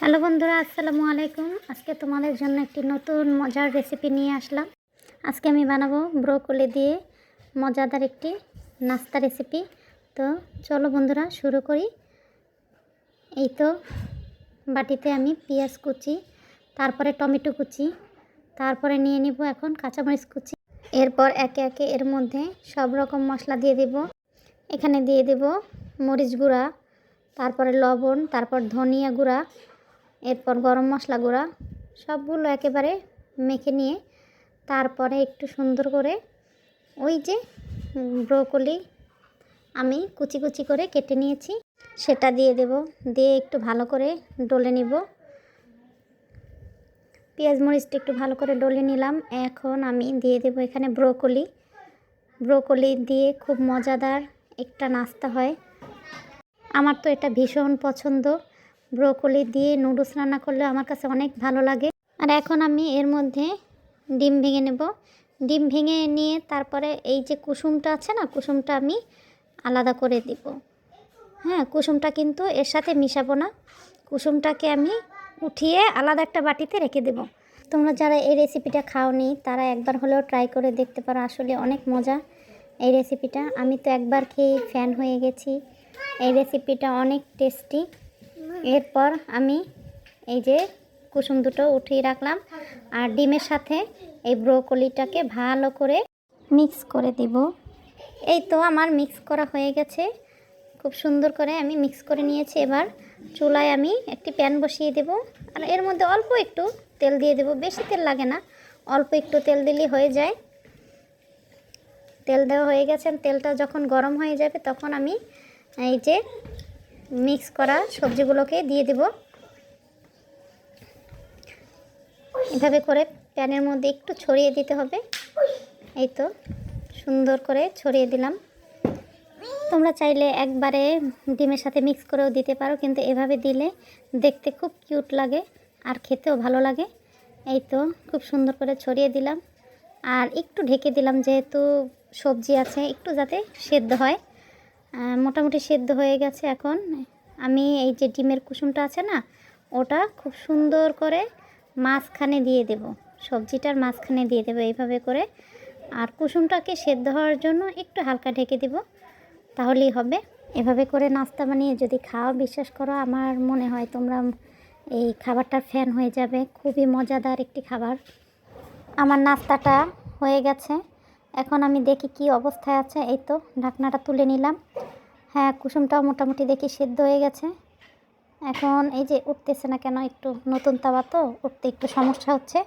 Hello বন্ধুরা, আসসালামু আলাইকুম। আজকে তোমাদের জন্য একটি নতুন মজার রেসিপি নিয়ে আসলাম। আজকে আমি বানাবো ব্রোকলি দিয়ে মজাদার একটি নাস্তা রেসিপি। তো চলো বন্ধুরা শুরু করি। এই তো বাটিতে আমি পেঁয়াজ কুচি, তারপরে টমেটো কুচি, তারপরে নিয়ে নিব এখন কাঁচামরিচ কুচি। এরপর একে একে এর মধ্যে সব রকম মশলা দিয়ে দেব। এখানে দিয়ে দেব মরিচ গুঁড়া, তারপরে লবণ, তারপর ধনিয়া গুঁড়া, এরপর গরম মশলা গুঁড়া, সবগুলো একেবারে মেখে নিয়ে তারপরে একটু সুন্দর করে ওই যে ব্রোকলি আমি কুচি কুচি করে কেটে নিয়েছি সেটা দিয়ে দেব। দিয়ে একটু ভালো করে ডলে নিব। পেঁয়াজ মরিচটা একটু ভালো করে ডলে নিলাম। এখন আমি দিয়ে দেব এখানে ব্রোকলি দিয়ে খুব মজাদার একটা নাস্তা হয়। আমার তো এটা ভীষণ পছন্দ। ব্রোকলি দিয়ে নুডলস রান্না করলে আমার কাছে অনেক ভালো লাগে। আর এখন আমি এর মধ্যে ডিম ভেঙে নেব। ডিম ভেঙে নিয়ে তারপরে এই যে কুসুমটা আছে না, কুসুমটা আমি আলাদা করে দিব। হ্যাঁ, কুসুমটা কিন্তু এর সাথে মিশাবো না। কুসুমটাকে আমি উঠিয়ে আলাদা একটা বাটিতে রেখে দেব। তোমরা যারা এই রেসিপিটা খাওনি তারা একবার হলেও ট্রাই করে দেখতে পারো। আসলে অনেক মজা এই রেসিপিটা। আমি তো একবার খেয়ে ফ্যান হয়ে গেছি। এই রেসিপিটা অনেক টেস্টি। এরপর আমি এই যে কুসুম দুটো উঠিয়ে রাখলাম আর ডিমের সাথে এই ব্রোকলিটাকে ভালো করে মিক্স করে দিব। এই তো আমার মিক্স করা হয়ে গেছে। খুব সুন্দর করে আমি মিক্স করে নিয়েছি। এবার চুলায় আমি একটি প্যান বসিয়ে দেব আর এর মধ্যে অল্প একটু তেল দিয়ে দেব। বেশি তেল লাগে না, অল্প একটু তেল দিলেই হয়ে যায়। তেল দেওয়া হয়ে গেছে। তেলটা যখন গরম হয়ে যাবে তখন আমি এই যে মিক্স করা সবজিগুলোকে দিয়ে দেব। এভাবে করে প্যানের মধ্যে একটু ছড়িয়ে দিতে হবে। এই তো সুন্দর করে ছড়িয়ে দিলাম। তোমরা চাইলে একবারে ডিমের সাথে মিক্স করেও দিতে পারো, কিন্তু এভাবে দিলে দেখতে খুব কিউট লাগে আর খেতেও ভালো লাগে। এই তো খুব সুন্দর করে ছড়িয়ে দিলাম আর একটু ঢেকে দিলাম, যেহেতু সবজি আছে একটু যাতে সেদ্ধ হয়। মোটামুটি সেদ্ধ হয়ে গেছে। এখন আমি এই যে ডিমের কুসুমটা আছে না, ওটা খুব সুন্দর করে মাঝখানে দিয়ে দেব, সবজিটার মাঝখানে দিয়ে দেব এইভাবে করে। আর কুসুমটাকে সেদ্ধ হওয়ার জন্য একটু হালকা ঢেকে দেব, তাহলেই হবে। এভাবে করে নাস্তা বানিয়ে যদি খাও, বিশ্বাস করো আমার মনে হয় তোমরা এই খাবারটার ফ্যান হয়ে যাবে। খুবই মজাদার একটি খাবার। আমার নাস্তাটা হয়ে গেছে। এখন আমি দেখি কি অবস্থায় আছে। এই তো ঢাকনাটা তুলে নিলাম। হ্যাঁ, কুসুমটাও মোটামুটি দেখি সেদ্ধ হয়ে গেছে। এখন এই যে উঠতেছে না কেন, একটু নতুন তাওয়া তো উঠতে একটু সমস্যা হচ্ছে।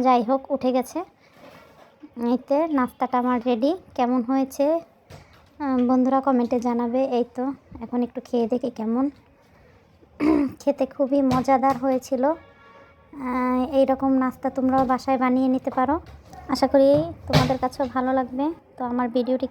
যাই হোক, উঠে গেছে। এইতে নাস্তাটা আমার রেডি। কেমন হয়েছে বন্ধুরা কমেন্টে জানাবে। এই তো এখন একটু খেয়ে দেখি কেমন। খেতে খুবই মজাদার হয়েছিল। এই রকম নাস্তা তোমরাও বাসায় বানিয়ে নিতে পারো। আশা করি তোমাদের কাছেও ভালো লাগবে। তো আমার ভিডিওটি